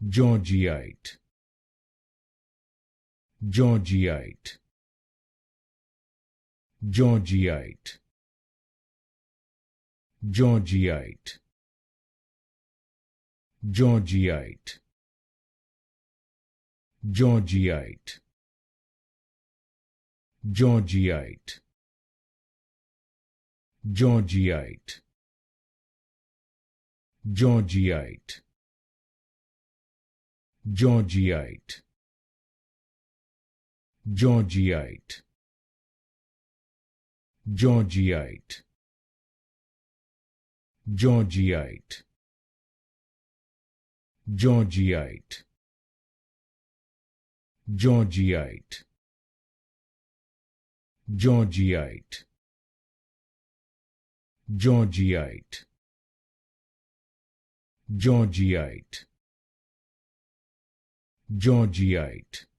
Goergeyite, Goergeyite, Goergeyite, Goergeyite, Goergeyite, Goergeyite, Goergeyite, Goergeyite, Goergeyite, Goergeyite, Goergeyite, Goergeyite, Goergeyite, Goergeyite, Goergeyite, Goergeyite, Goergeyite, Goergeyite, Goergeyite,